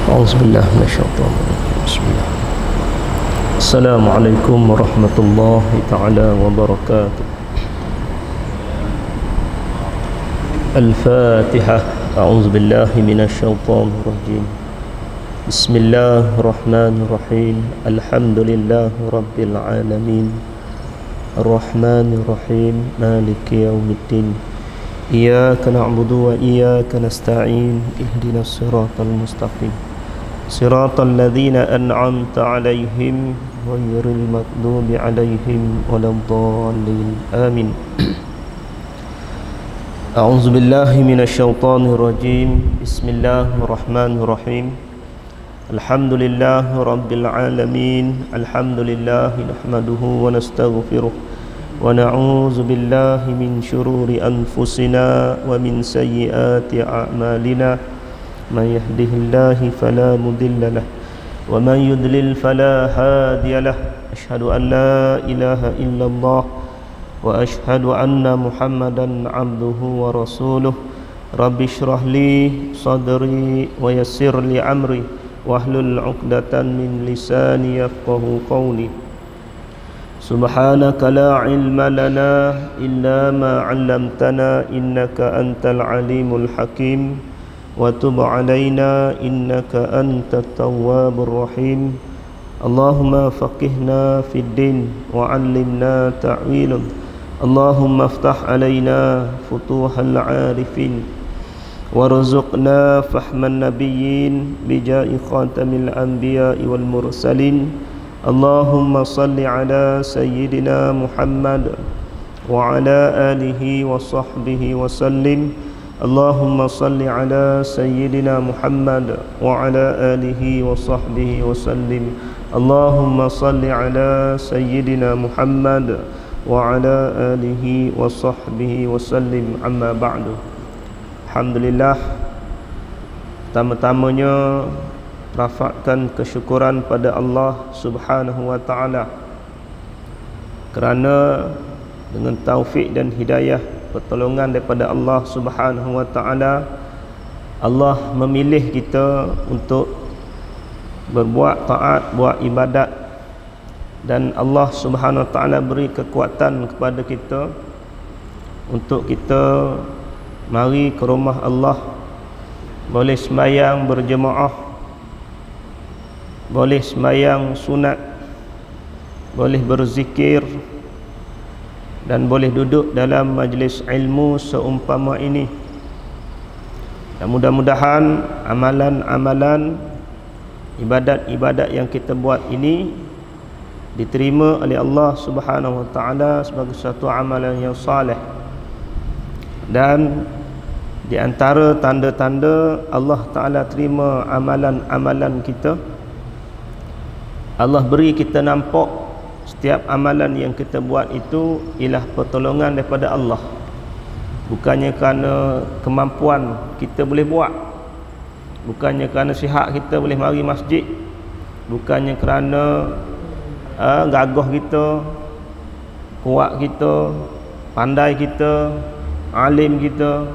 A'udzubillah minasyaitonirrajim. Bismillah. Assalamualaikum warahmatullahi taala wabarakatuh. Al-Fatihah. A'udzubillahi minasyaitonirrajim. Bismillahirrahmanirrahim. Alhamdulillahi rabbil alamin. Ar-Rahmanir-Rahim. Maliki yaumiddin. Iyyaka na'budu wa iyyaka nasta'in. Ihdinas siratal mustaqim. Siratal ladzina an'amta 'alaihim ghairil maghdubi 'alaihim waladdallin. Amin. A'udzu billahi minasyaitonir rajim. Bismillahirrahmanirrahim. Alhamdulillahi rabbil alamin. Alhamdulillahi nahmaduhu wa nastaghfiruh wa na'udzu billahi min syururi anfusina wa min sayyiati a'malina. Man yahdihillahu fala mudilla lahu wa man yudlil fala hadiya lahu. Asyhadu an la ilaha illallah wa asyhadu anna Muhammadan abduhu wa rasuluh. Rabbi shrah li sadri wa yassir li amri wahlul 'uqdatan min lisani yafqahu qawli. Subhanaka la ilma lana illa ma 'allamtana innaka antal alimul hakim wa tub 'alaina innaka antat tawwabur rahim. Allahumma faqihna fid din wa 'allimna ta'wilun. Allahumma iftah 'alaina futuhal 'arifin warzuqna fahman nabiyyin bijai khatamil anbiya'i wal mursalin. Allahumma salli ala sayyidina Muhammad wa ala alihi wa sahbihi wa sallim. Allahumma salli ala sayyidina Muhammad wa ala alihi wa sahbihi wa sallim. Allahumma salli ala sayyidina Muhammad wa ala alihi wa sahbihi wa sallim. Amma ba'du. Alhamdulillah, pertama-tamanya rafakkan kesyukuran pada Allah Subhanahu wa taala kerana dengan taufik dan hidayah pertolongan daripada Allah Subhanahu wa taala, Allah memilih kita untuk berbuat taat, buat ibadat, dan Allah Subhanahu wa taala beri kekuatan kepada kita untuk kita mari ke rumah Allah, boleh sembahyang berjemaah, boleh sembahyang sunat, boleh berzikir, dan boleh duduk dalam majlis ilmu seumpama ini. Dan mudah-mudahan amalan-amalan, ibadat-ibadat yang kita buat ini diterima oleh Allah Subhanahu wa taala sebagai satu amalan yang saleh. Dan di antara tanda-tanda Allah taala terima amalan-amalan kita, Allah beri kita nampak setiap amalan yang kita buat itu ialah pertolongan daripada Allah. Bukannya kerana kemampuan kita boleh buat, bukannya kerana sihat kita boleh mari masjid, bukannya kerana gagah kita, kuat kita, pandai kita, alim kita.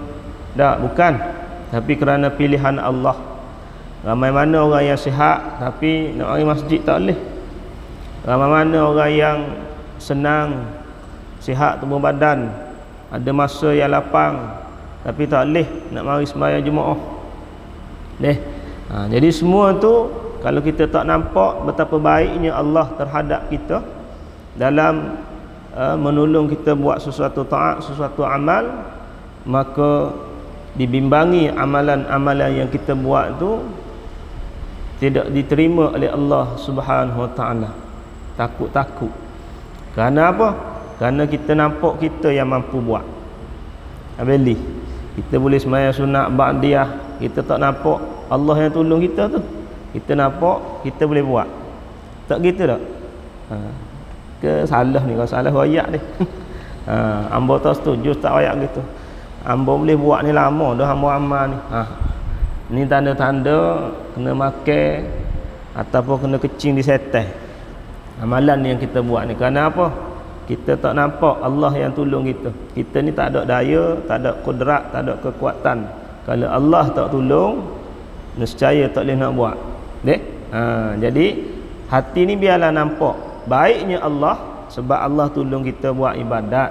Tak, bukan. Tapi kerana pilihan Allah. Ramai mana orang yang sihat tapi nak mari masjid tak boleh. Ramai mana orang yang senang, sihat tubuh badan, ada masa yang lapang, tapi tak boleh nak mari sembahyang Jumaat. Jadi semua tu kalau kita tak nampak betapa baiknya Allah terhadap kita dalam menolong kita buat sesuatu taat, sesuatu amal, maka dibimbangi amalan-amalan yang kita buat tu tidak diterima oleh Allah Subhanahu wa taala. Takut-takut. Kerana apa? Kerana kita nampak kita yang mampu buat. Abeli, kita boleh sembahyang sunat ba'diyah, kita tak nampak Allah yang tolong kita tu. Kita nampak kita boleh buat. Tak gitu tak? Ke salah ni, kalau salah ayat ni. Hamba tak setuju tak ayat gitu. Hamba boleh buat ni lama dah hamba amal ni. Ni tanda-tanda kena makan ataupun kena kecing di setan amalan yang kita buat ni. Kerana apa? Kita tak nampak Allah yang tolong kita. Kita ni tak ada daya, tak ada kudrat, tak ada kekuatan Kalau Allah tak tolong, nescaya tak boleh nak buat. Jadi hati ni biarlah nampak baiknya Allah, sebab Allah tolong kita buat ibadat.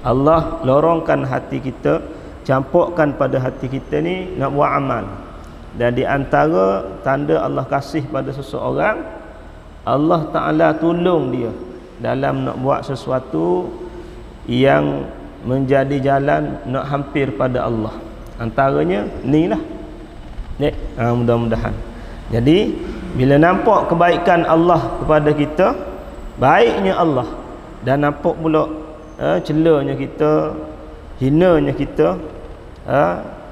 Allah lorongkan hati kita, campurkan pada hati kita ni nak buat amal. Dan di antara tanda Allah kasih pada seseorang, Allah Ta'ala tolong dia dalam nak buat sesuatu yang menjadi jalan nak hampir pada Allah. Antaranya ni lah. Mudah-mudahan. Jadi bila nampak kebaikan Allah kepada kita, baiknya Allah, dan nampak pula celanya kita, hinanya kita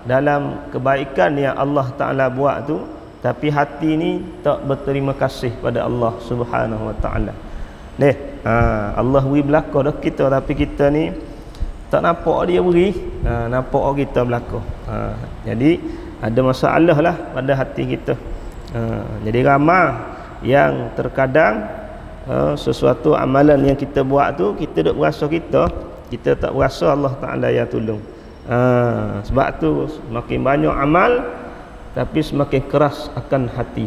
dalam kebaikan yang Allah Ta'ala buat tu, tapi hati ni tak berterima kasih pada Allah Subhanahu Wa Ta'ala. Allah beri belaka dah kita, tapi kita ni tak nampak dia beri, nampak orang kita belaka. Jadi ada masalah lah pada hati kita. Jadi ramai yang terkadang sesuatu amalan yang kita buat tu, kita duk berasa kita tak berasa Allah Ta'ala yang tolong. Sebab tu semakin banyak amal tapi semakin keras akan hati.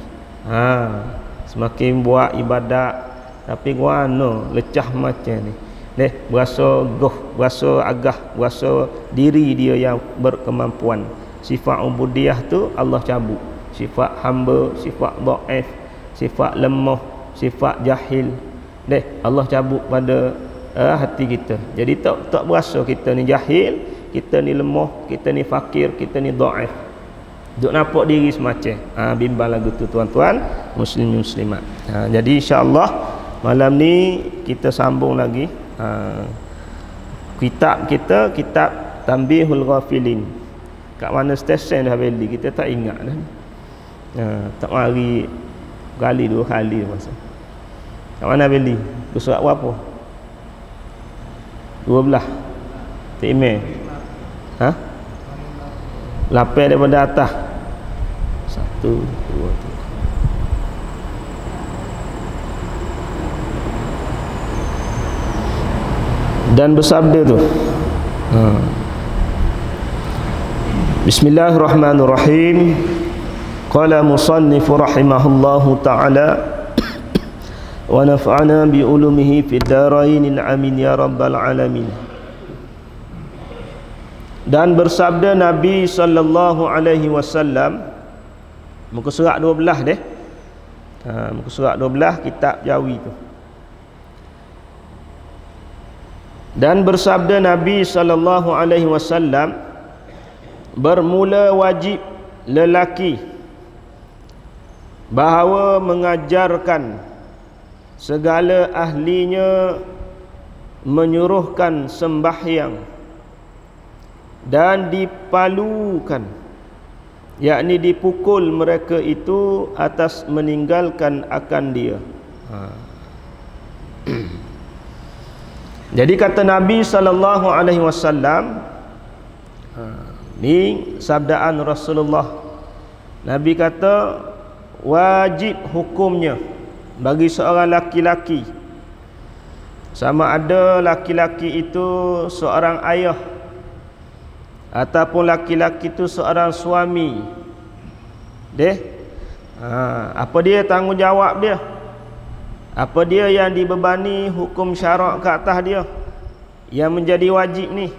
Semakin buat ibadat tapi guano lecah macam ni. Berasa berasa agah, berasa diri dia yang berkemampuan. Sifat ubudiyah tu Allah cabut. Sifat hamba, sifat dhaif, sifat lemah, sifat jahil. Allah cabut pada hati kita. Jadi tak berasa kita ni jahil, kita ni lemah, kita ni fakir, kita ni dhaif. Duk nampak diri semacam. Bimbang lagu tu tuan-tuan muslim muslimat. Jadi insya-Allah malam ni kita sambung lagi kitab kita, kitab Tanbihul Ghafilin. Kat mana stesen dah beli kita tak ingat dah. Tak mari kali dua kali masa. Kat mana beli? Surat berapa? 12. Tak email. 8 daripada atas. 1 2 3. Dan bersabda tu. Bismillahirrahmanirrahim. Qala musannif rahimahullahu ta'ala wa naf'ana bi ulumihi fid darainil amin ya rabbal alamin. Dan bersabda Nabi sallallahu alaihi wasallam, muka surat 12 deh. Muka surat 12 kitab Jawi tu. Dan bersabda Nabi sallallahu alaihi wasallam, bermula wajib lelaki bahawa mengajarkan segala ahlinya menyuruhkan sembahyang dan dipalukan, yakni dipukul mereka itu atas meninggalkan akan dia. Jadi kata Nabi sallallahu alaihi wasallam, ni sabdaan Rasulullah. Nabi kata wajib hukumnya bagi seorang laki-laki, sama ada laki-laki itu seorang ayah ataupun laki-laki itu seorang suami. Apa dia tanggungjawab dia? Apa dia yang dibebani hukum syarak ke atas dia yang menjadi wajib ni?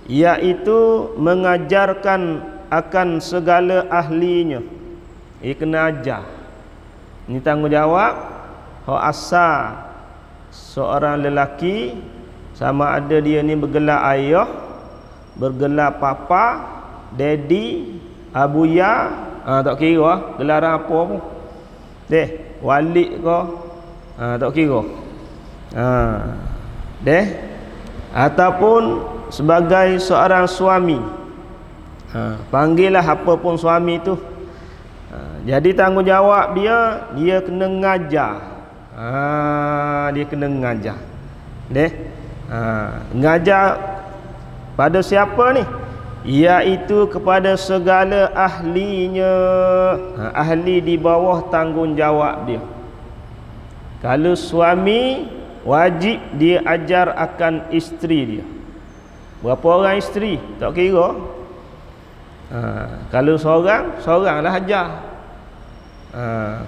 Iaitu mengajarkan akan segala ahlinya. Kena ajar. Ini tanggungjawab hak asal seorang lelaki, sama ada dia ni bergelar ayah, bergelar papa, daddy, abuya, tak kira gelaran apa pun. Wali ke, tak kira. Ataupun sebagai seorang suami, panggillah apa pun suami tu. Jadi tanggungjawab dia kena ngajar. Dia kena ngajar. Ngajar pada siapa ni? Iaitu kepada segala ahlinya. Ahli di bawah tanggungjawab dia. Kalau suami, wajib dia ajar akan isteri dia. Berapa orang isteri? Tak kira. Kalau seorang lah ajar.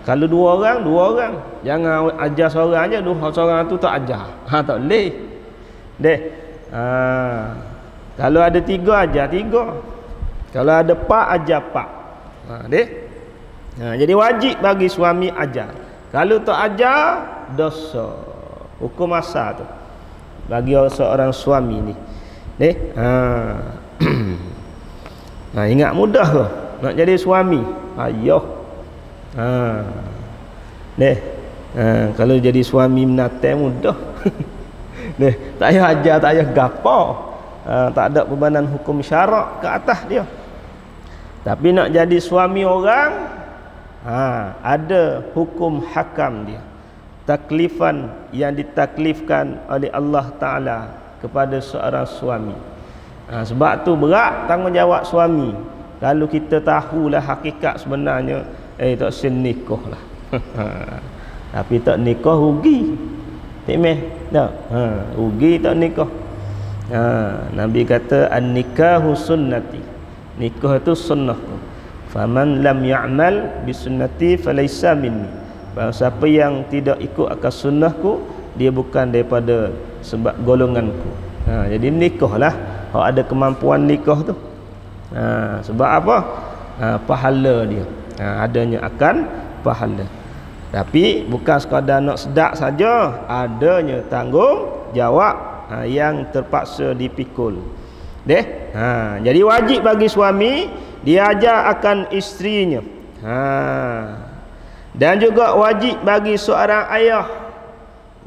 Kalau dua orang. Jangan ajar seorang aja, dua seorang tu tak ajar. Tak boleh. Deh. Kalau ada tiga, ajar tiga. Kalau ada empat, ajar empat. Deh. Jadi wajib bagi suami ajar. Kalau tak ajar, dosa. Hukum asal tu bagi seorang suami ni. Deh. Ingat mudah ke nak jadi suami? Ayoh. Deh. Kalau jadi suami menatai mudah. Deh, tak payah ajar, tak payah gapo. Tak ada bebanan hukum syarak ke atas dia. Tapi nak jadi suami orang, ada hukum hakam dia. Taklifan yang ditaklifkan oleh Allah Ta'ala kepada seorang suami. Sebab tu berat tanggungjawab suami. Kalau kita tahulah hakikat sebenarnya, tak senikah lah. Tapi tak nikah rugi. Tak meh? Tak. Rugi tak nikah. Nabi kata an-nikahu sunnati. Nikah itu sunnahku. Faman lam ya'mal bi sunnati falaysa minni. Siapa yang tidak ikut akan sunnahku, dia bukan daripada sebab golonganku. Jadi nikahlah. Kalau ada kemampuan nikah tu. Sebab apa? Pahala dia. Adanya akan pahala. Tapi bukan sekadar nak sedak saja, adanya tanggungjawab yang terpaksa dipikul. Jadi wajib bagi suami dia ajar akan isterinya. Dan juga wajib bagi seorang ayah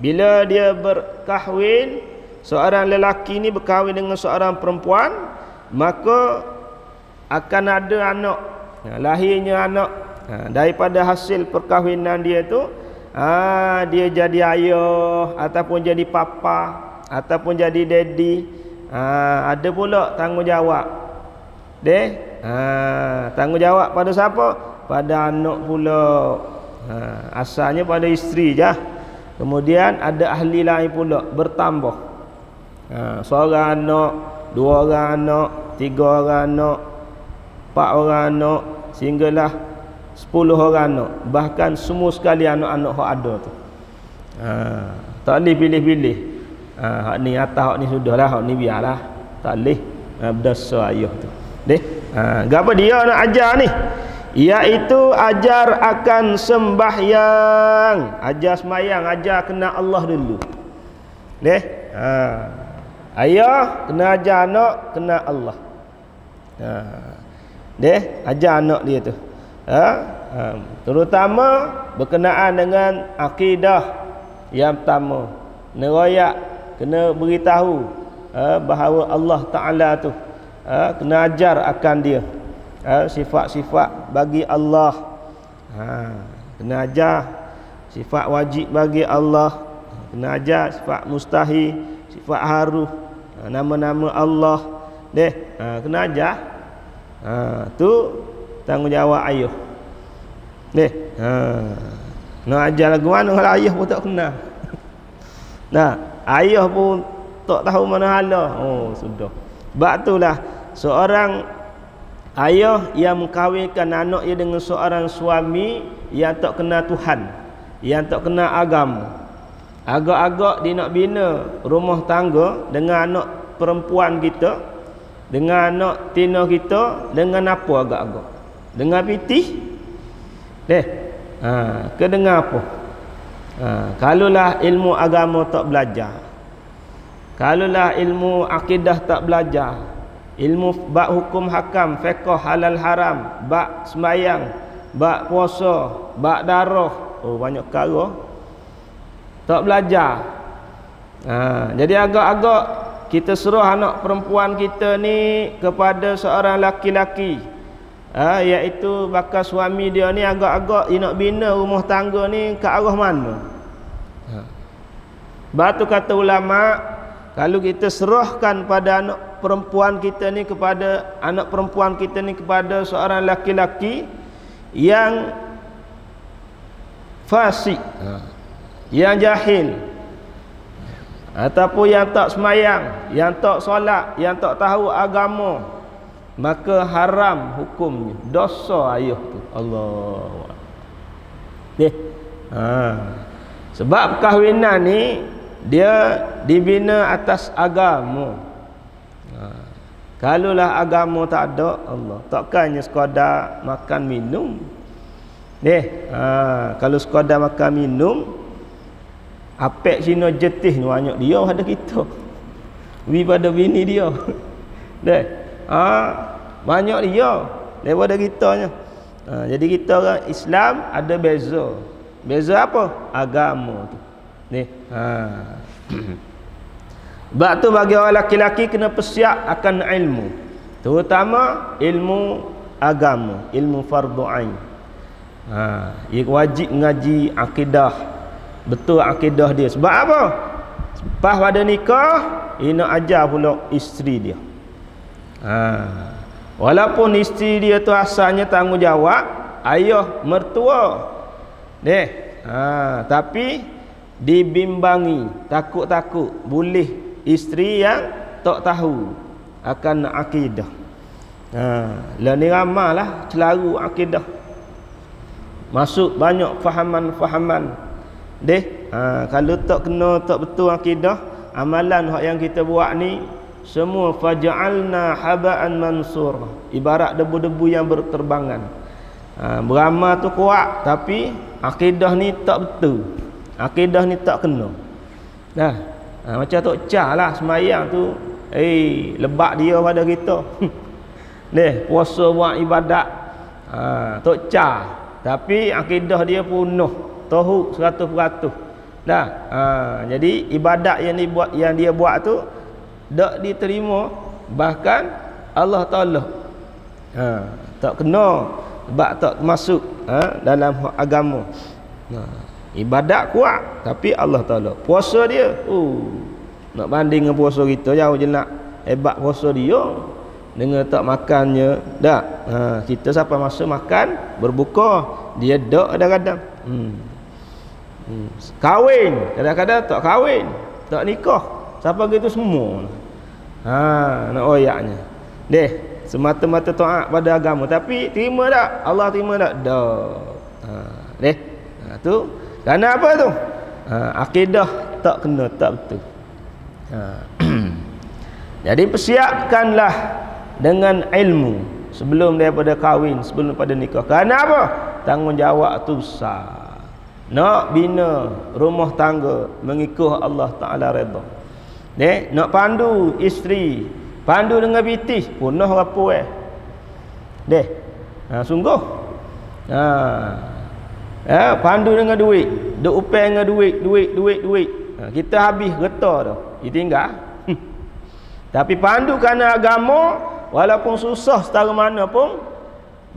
bila dia berkahwin, seorang lelaki ni berkahwin dengan seorang perempuan, maka akan ada anak, lahirnya anak. Daripada hasil perkahwinan dia tu, dia jadi ayah ataupun jadi papa ataupun jadi daddy. Ada pula tanggungjawab. Tanggungjawab pada siapa? Pada anak pula. Asalnya pada isteri je. Kemudian ada ahli lain pula bertambah. Seorang anak, dua orang anak, tiga orang anak, empat orang anak, sehinggalah 10 orang anak. Bahkan semua sekali anak-anak hak ada tu. Tak boleh pilih-pilih. Hak ni atas, hak ni sudahlah, hak ni biarlah. Tak boleh. Berdosa ayah tu. Gapo dia nak ajar ni? Iaitu ajar akan sembahyang. Ajar sembahyang, ajar kena Allah dulu. Ayah kena ajar anak kena Allah. Ajar anak dia tu. Terutama berkenaan dengan akidah yang pertama, nerayak, kena beritahu bahawa Allah Ta'ala tu kena ajar akan dia sifat-sifat bagi Allah. Kena ajar sifat wajib bagi Allah, kena ajar sifat mustahil, sifat haruh, nama-nama Allah. Kena ajar. Tu tanggungjawab ayah. Nak ajar lagu mana kalau ayah pun tak kenal. Ayah pun tak tahu mana hala. Sudah. Sebab itulah seorang ayah yang mengkahwinkan anak dia dengan seorang suami yang tak kenal Tuhan, yang tak kenal agama. Agak-agak dia nak bina rumah tangga dengan anak perempuan kita, dengan anak tina kita, dengan apa agak-agak? Dengan pitih? Ke dengan apa? Kalaulah ilmu agama tak belajar, kalaulah ilmu akidah tak belajar, ilmu bab hukum hakam, fiqh halal haram, bab sembahyang, bab puasa, bab darah, banyak perkara tak belajar. Jadi agak-agak kita suruh anak perempuan kita ni kepada seorang laki-laki, iaitu bakal suami dia ni, agak-agak dia nak bina rumah tangga ni ke arah mana. Batu kata ulama, kalau kita serahkan pada anak perempuan kita ni kepada anak perempuan kita ni kepada seorang laki-laki yang fasik, yang jahil, ataupun yang tak semayang, yang tak solat, yang tak tahu agama, maka haram hukumnya, dosa ayah tu. Allah. Sebab perkahwinan ni dia dibina atas agama. Kalaulah agama tak ada, Allah takkannya sekadar makan minum. Kalau sekadar makan minum, apek Cina jetih ni banyak dia pada kita. Pada bini dia. Banyak dia daripada kitanya. Jadi kita orang Islam ada beza. Beza apa? Agama tu. Sebab tu bagi orang laki-laki kena persiap akan ilmu, terutama ilmu agama, ilmu fardu ain. Ia wajib mengaji akidah, betul akidah dia. Sebab apa? Lepas pada nikah, ia nak ajar pula isteri dia. Walaupun isteri dia tu asalnya tanggungjawab ayah mertua, tapi dibimbangi, takut-takut boleh isteri yang tak tahu akan akidah. Lah ni ramailah celaru akidah, masuk banyak fahaman-fahaman. Kalau tak kena, tak betul akidah, amalan yang kita buat ni semua faj'alna haba'an mansur, ibarat debu-debu yang berterbangan. Beramal tu kuat tapi akidah ni tak betul, akidah ni tak kena. Macam Tok Cah lah semayang tu, lebak dia pada kita. Puasa buat ibadat, Tok Cah, tapi akidah dia penuh tauhid 100%. Jadi ibadat yang dia buat tu tak diterima, bahkan Allah Ta'ala tak kena, sebab tak masuk dalam agama. Ibadat kuat tapi Allah Ta'ala, puasa dia nak banding dengan puasa kita jauh je nak hebat puasa dia dengan tak makannya. Kita siapa masa makan berbuka, dia tak kadang-kadang. Kahwin kadang-kadang tak kahwin, tak nikah, siapa gitu semua. Nak oyaknya semata-mata taat pada agama, tapi terima tak? Allah terima tak? Tak. Tu kerana apa tu? Akidah tak kena, tak betul. Jadi persiapkanlah dengan ilmu sebelum daripada kahwin, sebelum pada nikah. Kerana apa? Tanggungjawab tu besar. Nak bina rumah tangga mengikut Allah Ta'ala redha. Nak pandu isteri, pandu dengan bitih punah apa sungguh. Pandu dengan duit, duk upeng dengan duit. Kita habis reta dah, dia tinggal. Tapi pandu kerana agama, walaupun susah setara mana pun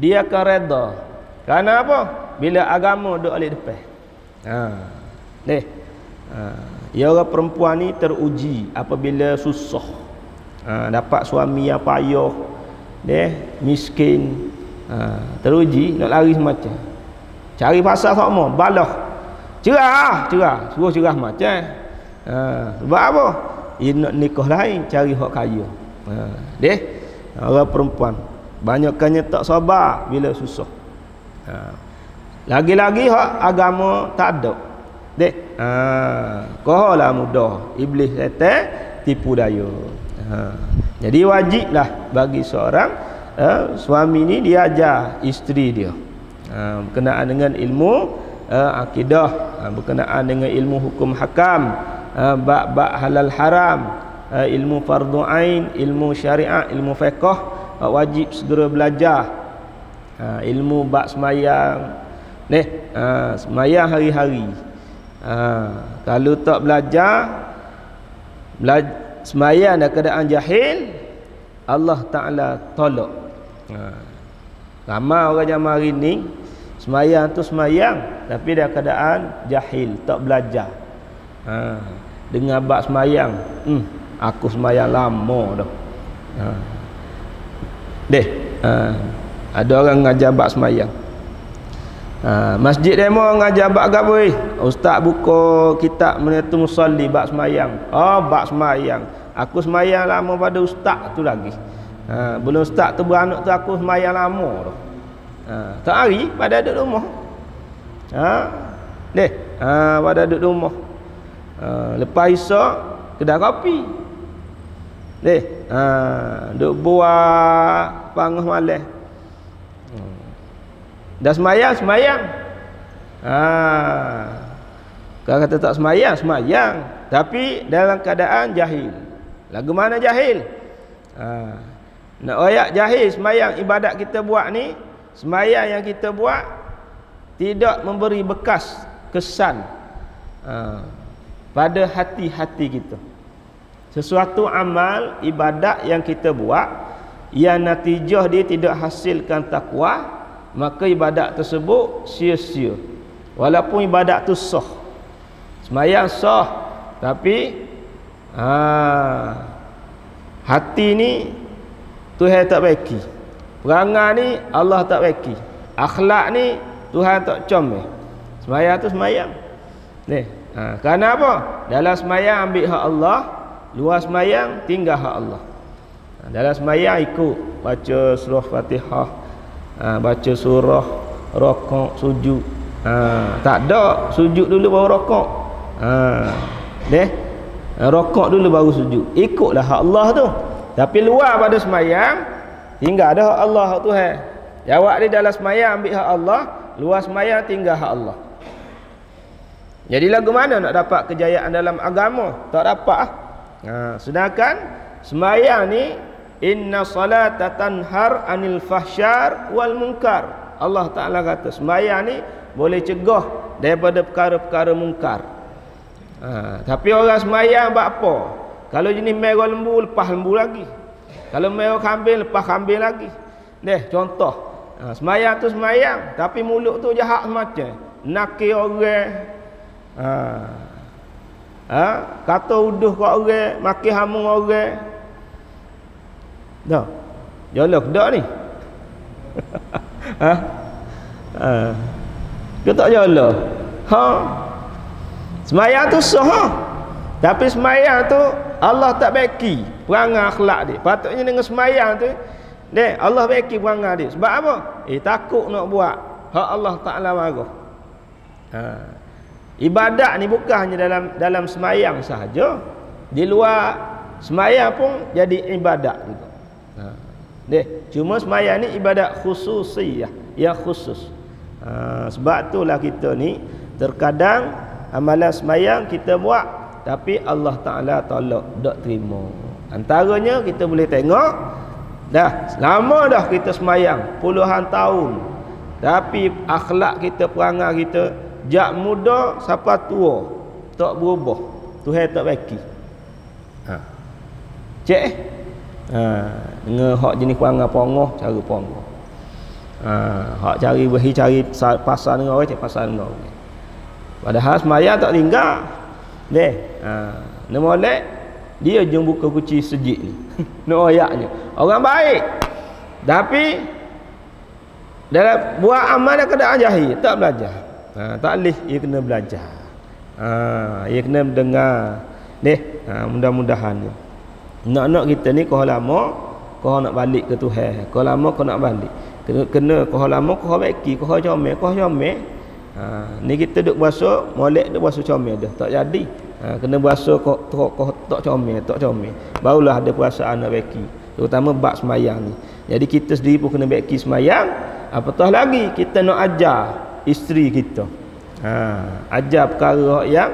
dia akan redha. Kerana apa? Bila agama duk alik depan. Ya, orang perempuan ni teruji apabila susah, dapat suami yang payah, miskin, teruji nak lari semacam, cari pasal sama balah, cerah suruh cerah macam. Sebab apa? Ia nak nikah lain, cari hak kaya. Orang perempuan banyakkannya tak sabar bila susah. Lagi-lagi hak agama tak ada. Koholah mudah iblis setan tipu daya. Jadi wajiblah bagi seorang suami ni dia ajar isteri dia berkenaan dengan ilmu akidah, berkenaan dengan ilmu hukum hakam, bab-bab halal haram, ilmu fardu ain, ilmu syariat, ilmu fiqh, wajib segera belajar. Ilmu bab semayang, semayang hari-hari. Kalau tak belajar semayang dalam keadaan jahil, Allah Ta'ala tolak. Ramai orang zaman hari ni semayang tu semayang tapi dalam keadaan jahil, tak belajar. Dengan bab semayang, aku semayang lama dah. Ada orang ngajar bab semayang. Masjid demo ngajar bab gapo? Ustaz buka kitab Menatul Musalli bab semayang. Bab semayang. Aku semayang lama pada ustaz tu lagi. Belum start tu beranak tu aku semayang lama tu. Tak hari pada duduk rumah. Pada duduk rumah. Lepas isyak kedai kopi. Duk buat panggah malam. Dah semayang. Kalau kata tak semayang. Tapi dalam keadaan jahil. Lagu mana jahil? Nak royak jahil semayang ibadat kita buat ni, semayang yang kita buat tidak memberi bekas kesan pada hati-hati kita. Sesuatu amal ibadat yang kita buat yang natijah dia tidak hasilkan takwa, maka ibadat tersebut sia-sia. Walaupun ibadat tu sah, semayang sah, tapi hati ni Tuhan tak baiki, perangai ni Allah tak baiki, akhlak ni Tuhan tak comel. Semayang tu semayang ni. Kerana apa? Dalam semayang ambil hak Allah, luar semayang tinggal hak Allah. Dalam semayang ikut baca surah Fatihah, baca surah, rokok, sujud. Tak ada sujud dulu baru rokok. Rokok dulu baru sujud. Ikutlah hak Allah tu. Tapi luar pada semayang tinggal ada hak Allah, hak Tuhan. Jawab dia dalam semayang ambil hak Allah, luar semayang tinggal hak Allah. Jadi lagu mana nak dapat kejayaan dalam agama? Tak dapat. Sedangkan semayang ni inna salata tanhar anil fahsyar wal munkar. Allah Ta'ala kata semayang ni boleh cegah daripada perkara-perkara mungkar. Tapi orang semayang buat apa? Kalau jenis merah lembu, lepas lembu lagi. Kalau merah kambing, lepas kambing lagi. Contoh, semayang tu semayang, tapi mulut tu jahat semacam nakir orang, kata uduh kat orang, maki hamun orang. Dah jolok dak ni. Ke tak jolok? Semayang tu sah, tapi semayang tu Allah tak baiki perangai akhlak dia. Patutnya dengan semayang tu Allah baiki perangai dia. Sebab apa? Takut nak buat hak Allah Ta'ala marah. Ibadat ni bukan hanya dalam semayang sahaja, di luar semayang pun jadi ibadat juga. Cuma semayang ni ibadat khususiyah, yang khusus. Sebab itulah kita ni terkadang amalan semayang kita buat, tapi Allah Ta'ala tolak, tak terima. Antaranya kita boleh tengok dah lama dah kita semayang puluhan tahun, tapi akhlak kita, perangai kita jak muda sampai tua tak berubah. Tuhan tak baki. Cek dengan hak jenis perangai pongoh, cara pongoh. Hak cari wahi, cari pasal dengan orang, cari pasal dengan orang. Padahal semayang tak tinggal. Molek dia jom buka kunci sejik ni. Nak ayaknya orang baik, tapi dalam buat amal dan keadaan jahil, tak belajar. Tak boleh, ia kena belajar. Ia kena dengar. Mudah-mudahan nak kita ni kau lama kau nak balik ke Tuhan, kau lama kau nak balik kena kau lama kau baiki, kau comel. Ni kita duk berasa molek, duk berasa comel dah tak jadi. Kena berasa kau tak comel, barulah ada perasaan nak baiki, terutama bab semayang ni. Jadi kita sendiri pun kena baiki semayang, apatah lagi kita nak ajar isteri kita. Ajar perkara yang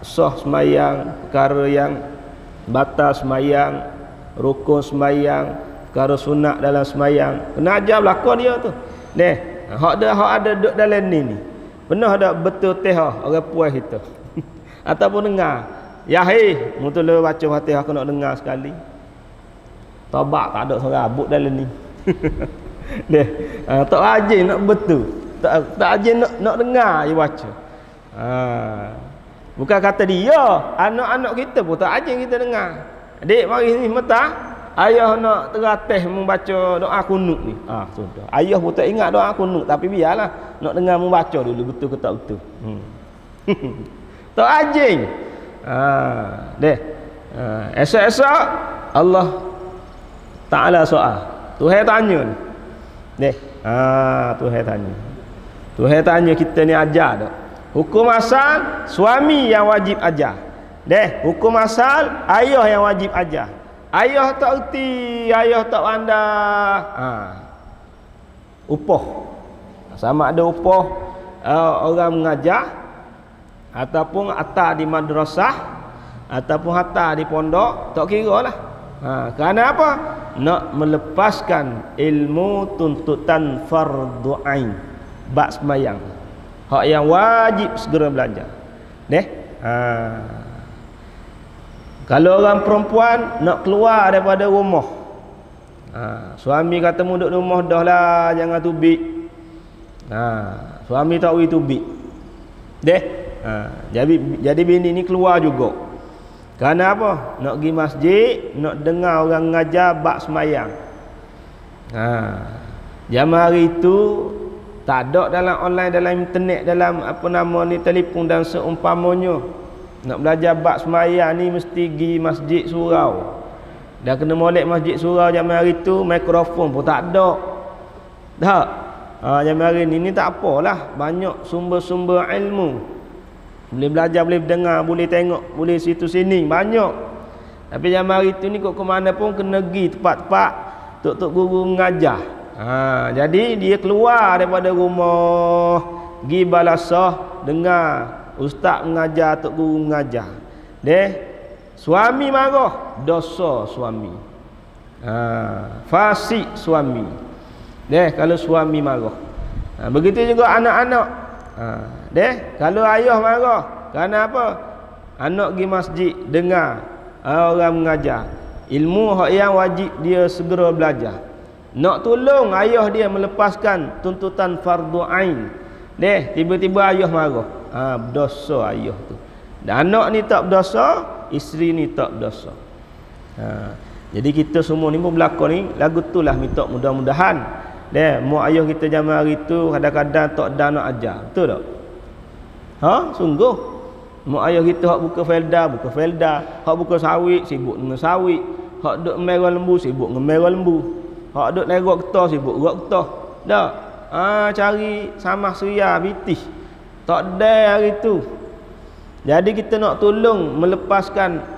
sah semayang, perkara yang batal semayang, rukun semayang, perkara sunat dalam semayang, kena ajar belakang dia tu. Hak ada duduk dalam ni pernah ada betul orang puas kita ataupun dengar mutul baca Fatihah aku nak dengar sekali, tobat tak ada seorang abut dalam ni. Tak rajin nak betul, tak rajin nak dengar dia baca. Bukan kata dia, anak-anak kita pun tak rajin kita dengar. Adik mari ni mata, ayah nak teratih membaca doa kunut ni. Sudah. Ayah pun tak ingat doa kunut, tapi biarlah nak dengar membaca dulu betul ke tak betul. Tak rajin. Esok-esok Allah Ta'ala soal. Tuhan tanya ni. Deh. Tuhan tanya. Tuhan tanya kita ni ajar tak? Hukum asal suami yang wajib ajar. Deh, hukum asal ayah yang wajib ajar. Ayah tak erti, ayah tak pandai. Upah. Sama ada upah orang mengajar ataupun atar di madrasah ataupun hatta di pondok, tak kira lah. Kerana apa? Nak melepaskan ilmu tuntutan fardu ain, bab sembahyang, hak yang wajib segera belajar. Deh. Kalau orang perempuan nak keluar daripada rumah, suami kata mu duduk rumah dah lah, jangan tubik. Suami tak boleh tubik. Deh. Jadi bini ni keluar juga. Kerana apa? Nak pergi masjid, nak dengar orang ngajar bab sembahyang. Zaman hari itu tak ada dalam online, dalam internet, dalam apa nama ni, telefon dan seumpamanya. Nak belajar bab sembahyang ni mesti pergi masjid surau. Dah kena molek masjid surau zaman hari tu, mikrofon pun tak ada. Tak. Zaman hari ni tak apalah, banyak sumber-sumber ilmu. Boleh belajar, boleh dengar, boleh tengok, boleh situ sini, banyak. Tapi zaman hari tu ni kok ke mana pun kena pergi tempat-tempat tok guru mengajar. Jadi dia keluar daripada rumah, pergi balasah dengar ustaz mengajar, tok guru mengajar. Suami marah, dosa suami. Fasik suami. Kalau suami marah. Begitu juga anak-anak. Kalau ayah marah, kerana apa? Anak pergi masjid dengar orang mengajar ilmu hak yang wajib dia segera belajar. Nak tolong ayah dia melepaskan tuntutan fardu ain. Tiba-tiba ayah marah. Berdosa ayah tu. Dan anak ni tak berdosa, isteri ni tak berdosa. Jadi kita semua ni pun berlaku ni lagu tu lah, minta mudah-mudahan mak ayah kita zaman hari tu kadang-kadang tak ada nak ajar. Betul tak? Sungguh. Mak ayah kita hak buka felda, hak buka sawit sibuk dengan sawit, hak duk merah lembu sibuk dengan merah lembu, hak duk nerok getah sibuk rok getah. Dak. Cari samah suria bitih. Tak ada hari tu. Jadi kita nak tolong melepaskan